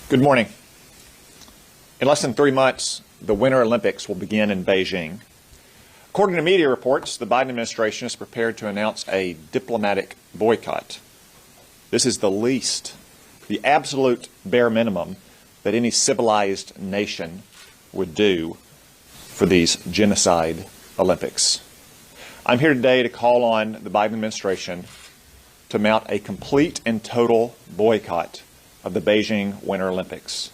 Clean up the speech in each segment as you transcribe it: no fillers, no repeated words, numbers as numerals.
Good morning. In less than 3 months, the Winter Olympics will begin in Beijing. According to media reports, the Biden administration is prepared to announce a diplomatic boycott. This is the absolute bare minimum that any civilized nation would do for these genocide Olympics. I'm here today to call on the Biden administration to mount a complete and total boycott of the Beijing Winter Olympics.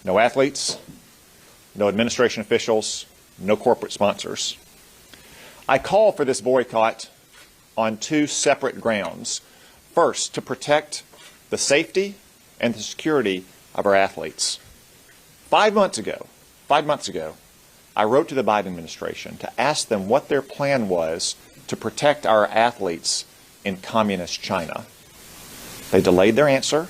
No athletes, no administration officials, no corporate sponsors. I call for this boycott on two separate grounds. First, to protect the safety and the security of our athletes. 5 months ago, I wrote to the Biden administration to ask them what their plan was to protect our athletes in communist China. They delayed their answer.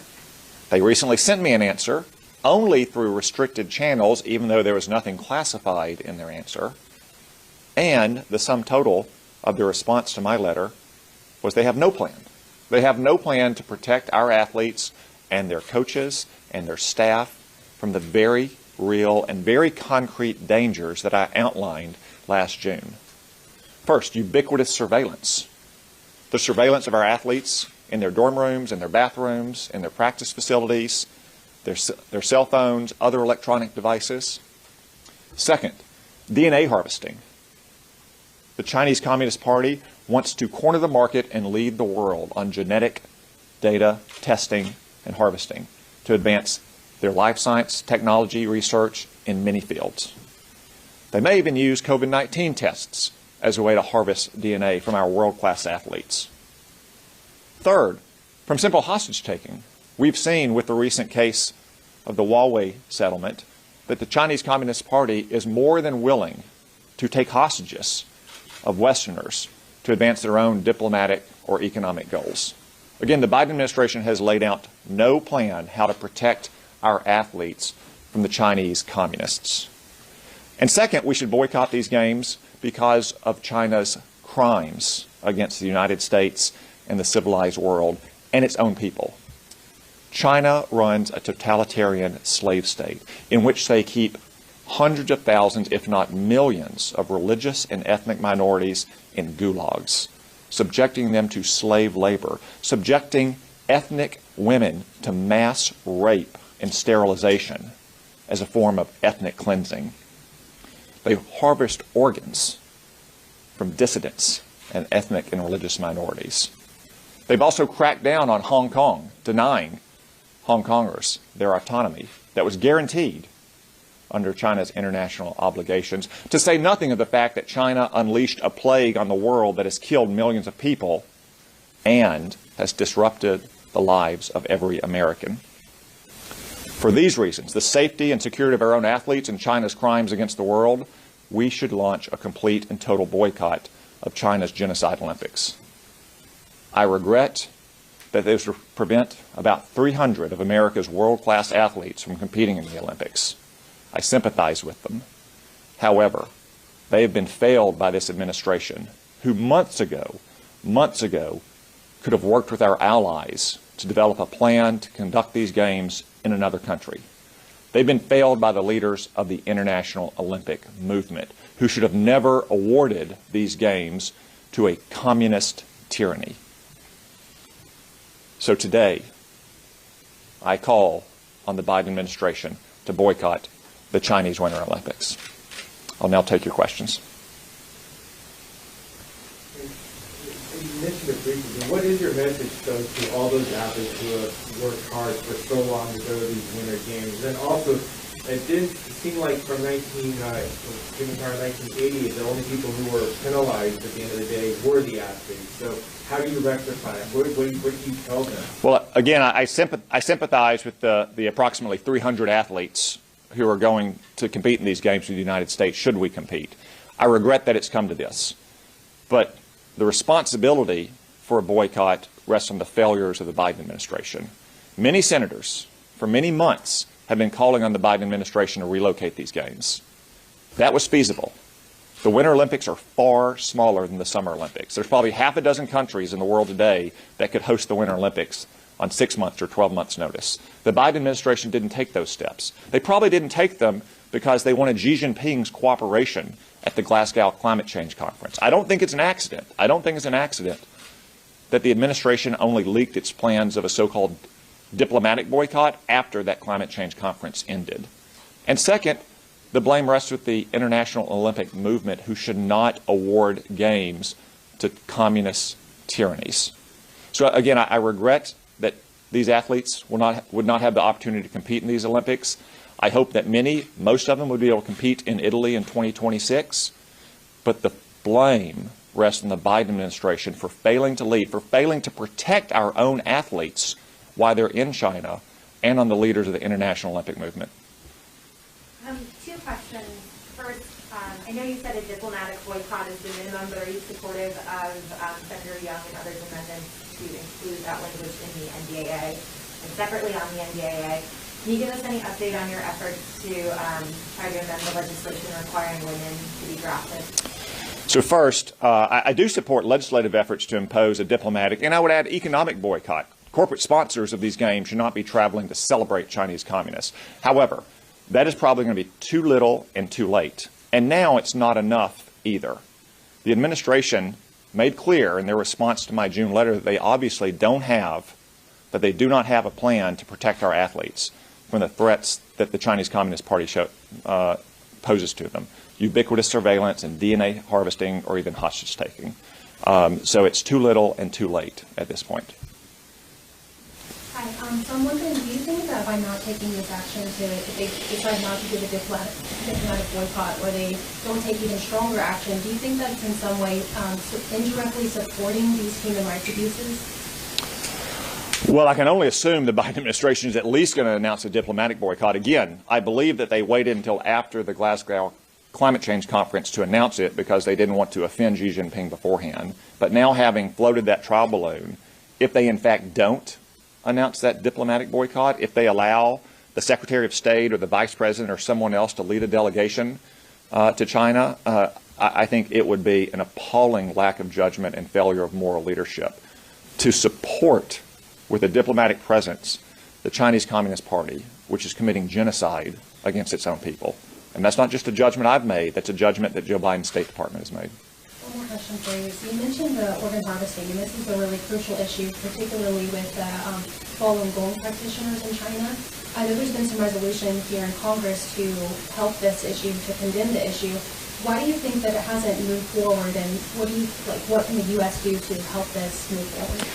They recently sent me an answer, only through restricted channels, even though there was nothing classified in their answer. And the sum total of the response to my letter was they have no plan. They have no plan to protect our athletes and their coaches and their staff from the very real and very concrete dangers that I outlined last June. First, ubiquitous surveillance. The surveillance of our athletes in their dorm rooms, in their bathrooms, in their practice facilities, their cell phones, other electronic devices. Second, DNA harvesting. The Chinese Communist Party wants to corner the market and lead the world on genetic data testing and harvesting to advance their life science technology research in many fields. They may even use COVID-19 tests as a way to harvest DNA from our world-class athletes. Third, from simple hostage-taking, we've seen with the recent case of the Huawei settlement that the Chinese Communist Party is more than willing to take hostages of Westerners to advance their own diplomatic or economic goals. Again, the Biden administration has laid out no plan how to protect our athletes from the Chinese communists. And second, we should boycott these games because of China's crimes against the United States and the civilized world and its own people. China runs a totalitarian slave state in which they keep hundreds of thousands, if not millions, of religious and ethnic minorities in gulags, subjecting them to slave labor, subjecting ethnic women to mass rape and sterilization as a form of ethnic cleansing. They harvest organs from dissidents and ethnic and religious minorities. They've also cracked down on Hong Kong, denying Hong Kongers their autonomy that was guaranteed under China's international obligations, to say nothing of the fact that China unleashed a plague on the world that has killed millions of people and has disrupted the lives of every American. For these reasons, the safety and security of our own athletes and China's crimes against the world, we should launch a complete and total boycott of China's genocide Olympics. I regret that this will prevent about 300 of America's world-class athletes from competing in the Olympics. I sympathize with them. However, they have been failed by this administration, who months ago, could have worked with our allies to develop a plan to conduct these games in another country. They've been failed by the leaders of the International Olympic Movement, who should have never awarded these games to a communist tyranny. So today, I call on the Biden administration to boycott the Chinese Winter Olympics. I'll now take your questions. You mentioned it briefly, what is your message, though, to all those athletes who have worked hard for so long to go to these Winter Games? And also, it didn't seem like from 1980, the only people who were penalized at the end of the day were the athletes. So how do you rectify it? What do you tell them? Well, again, I sympathize with the approximately 300 athletes who are going to compete in these games for the United States, should we compete. I regret that it's come to this. But the responsibility for a boycott rests on the failures of the Biden administration. Many senators, for many months, have been calling on the Biden administration to relocate these games. That was feasible. The Winter Olympics are far smaller than the Summer Olympics. There's probably half a dozen countries in the world today that could host the Winter Olympics on 6 months or 12 months' notice. The Biden administration didn't take those steps. They probably didn't take them because they wanted Xi Jinping's cooperation at the Glasgow Climate Change Conference. I don't think it's an accident. I don't think it's an accident that the administration only leaked its plans of a so-called diplomatic boycott after that climate change conference ended. And second, the blame rests with the International Olympic Movement, who should not award games to communist tyrannies. So again, I regret that these athletes would not have the opportunity to compete in these Olympics. I hope that most of them would be able to compete in Italy in 2026. But the blame rests on the Biden administration for failing to lead, for failing to protect our own athletes while they're in China, and on the leaders of the International Olympic Movement. Two questions. First, I know you said a diplomatic boycott is the minimum, but are you supportive of Senator Young and others' amendments to include that language in the NDAA? And separately on the NDAA, can you give us any update on your efforts to try to amend the legislation requiring women to be drafted? So first, I do support legislative efforts to impose a diplomatic, and I would add economic boycott. Corporate sponsors of these games should not be traveling to celebrate Chinese communists. However, that is probably going to be too little and too late. And now it's not enough either. The administration made clear in their response to my June letter that they obviously do not have a plan to protect our athletes from the threats that the Chinese Communist Party poses to them. Ubiquitous surveillance and DNA harvesting or even hostage taking. So it's too little and too late at this point. Hi, so I'm wondering, do you think that by not taking this action, if they decide not to do the diplomatic boycott, or they don't take even stronger action, do you think that's in some way indirectly supporting these human rights abuses? Well, I can only assume the Biden administration is at least going to announce a diplomatic boycott. Again, I believe that they waited until after the Glasgow Climate Change Conference to announce it because they didn't want to offend Xi Jinping beforehand. But now, having floated that trial balloon, if they in fact don't announce that diplomatic boycott, if they allow the Secretary of State or the Vice President or someone else to lead a delegation to China, I think it would be an appalling lack of judgment and failure of moral leadership to support with a diplomatic presence the Chinese Communist Party, which is committing genocide against its own people. And that's not just a judgment I've made, that's a judgment that Joe Biden's State Department has made. One more question for you. So you mentioned the organ harvesting, and this is a really crucial issue, particularly with Falun Gong practitioners in China. I know there's been some resolution here in Congress to help this issue, to condemn the issue. Why do you think that it hasn't moved forward, and what can the U.S. do to help this move forward?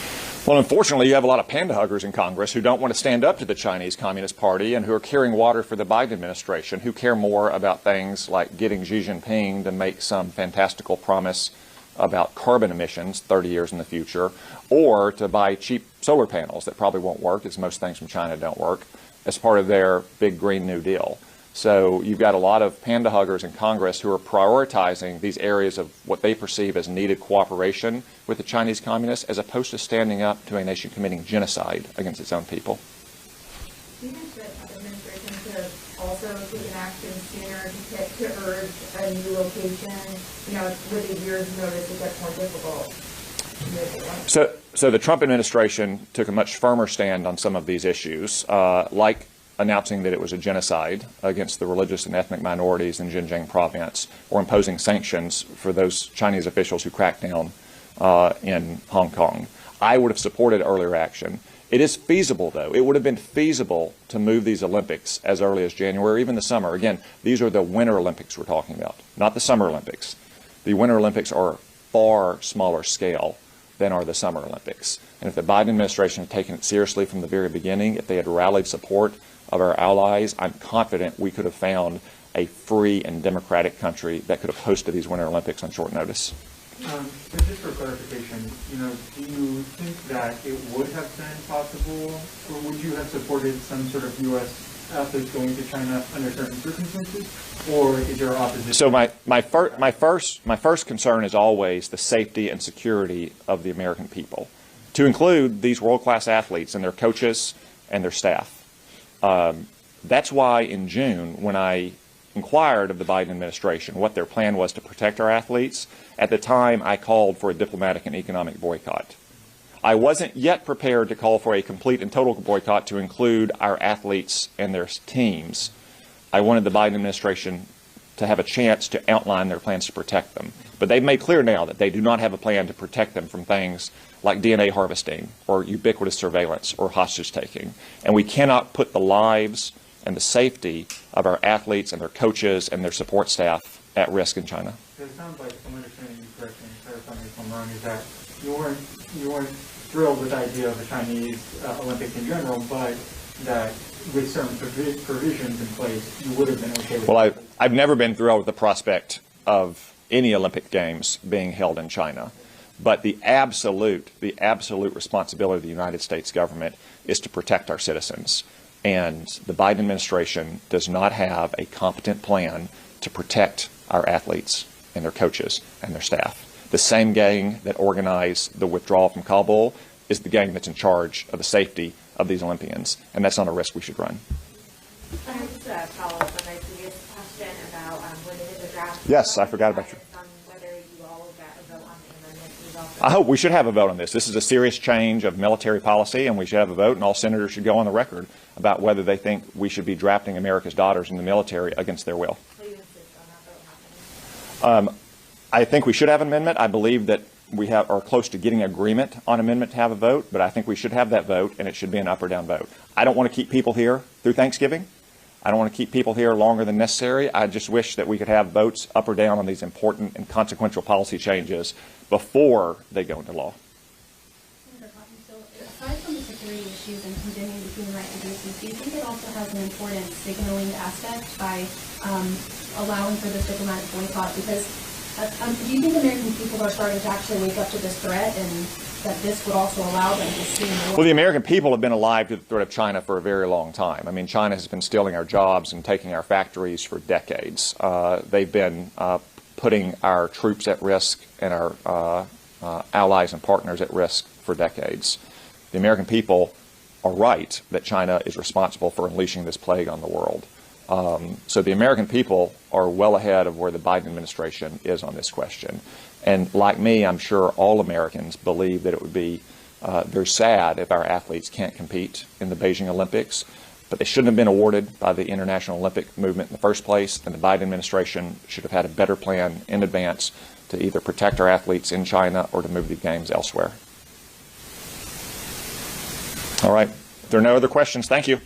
Well, unfortunately, you have a lot of panda huggers in Congress who don't want to stand up to the Chinese Communist Party and who are carrying water for the Biden administration, who care more about things like getting Xi Jinping to make some fantastical promise about carbon emissions 30 years in the future, or to buy cheap solar panels that probably won't work, as most things from China don't work, as part of their big Green New Deal. So you've got a lot of panda huggers in Congress who are prioritizing these areas of what they perceive as needed cooperation with the Chinese communists, as opposed to standing up to a nation committing genocide against its own people. Do you think that the administration could also take an action sooner to urge a new location? With a year's notice, it gets more difficult. So the Trump administration took a much firmer stand on some of these issues, like announcing that it was a genocide against the religious and ethnic minorities in Xinjiang province, or imposing sanctions for those Chinese officials who cracked down in Hong Kong. I would have supported earlier action. It is feasible, though. It would have been feasible to move these Olympics as early as January, even the summer. Again, these are the Winter Olympics we're talking about, not the Summer Olympics. The Winter Olympics are far smaller scale than are the Summer Olympics. And if the Biden administration had taken it seriously from the very beginning, if they had rallied support of our allies, I'm confident we could have found a free and democratic country that could have hosted these Winter Olympics on short notice. So just for clarification, do you think that it would have been possible, or would you have supported some sort of U.S. athletes going to China under certain circumstances, or is there opposition? So my first concern is always the safety and security of the American people, to include these world-class athletes and their coaches and their staff. That's why in June, when I inquired of the Biden administration what their plan was to protect our athletes, at the time I called for a diplomatic and economic boycott. I wasn't yet prepared to call for a complete and total boycott to include our athletes and their teams. I wanted the Biden administration to have a chance to outline their plans to protect them. But they've made clear now that they do not have a plan to protect them from things like DNA harvesting or ubiquitous surveillance or hostage taking. And we cannot put the lives and the safety of our athletes and their coaches and their support staff at risk in China. So it sounds like, if I'm understanding you correctly, and clarify me if I'm wrong, is that you weren't thrilled with the idea of the Chinese Olympics in general, but that with certain provisions in place, you would have been okay with it. Well, I've never been thrilled with the prospect of any Olympic Games being held in China. But the absolute responsibility of the United States government is to protect our citizens. And the Biden administration does not have a competent plan to protect our athletes and their coaches and their staff. The same gang that organized the withdrawal from Kabul is the gang that's in charge of the safety of these Olympians, and that's not a risk we should run. I have just a follow-up on my previous question about when they did the draft. Yes, I forgot about you. On whether you all got a vote on the amendment. I hope we should have a vote on this. This is a serious change of military policy, and we should have a vote, and all senators should go on the record about whether they think we should be drafting America's daughters in the military against their will. So you insist on that vote happening? I think we should have an amendment. I believe that we are close to getting agreement on amendment to have a vote, but I think we should have that vote, and it should be an up or down vote. I don't want to keep people here through Thanksgiving. I don't want to keep people here longer than necessary. I just wish that we could have votes up or down on these important and consequential policy changes before they go into law. Senator Cotton, so aside from the security issues and condemning the human rights abuses, do you think it also has an important signaling aspect by allowing for this diplomatic boycott? Because do you think American people are starting to actually wake up to this threat, and that this would also allow them to see more? Well, the American people have been alive to the threat of China for a very long time. I mean, China has been stealing our jobs and taking our factories for decades. They've been putting our troops at risk and our allies and partners at risk for decades. The American people are right that China is responsible for unleashing this plague on the world. So the American people are well ahead of where the Biden administration is on this question. And like me, I'm sure all Americans believe that it would be very sad if our athletes can't compete in the Beijing Olympics. But they shouldn't have been awarded by the international Olympic movement in the first place, and the Biden administration should have had a better plan in advance to either protect our athletes in China or to move the games elsewhere. All right. If there are no other questions, thank you.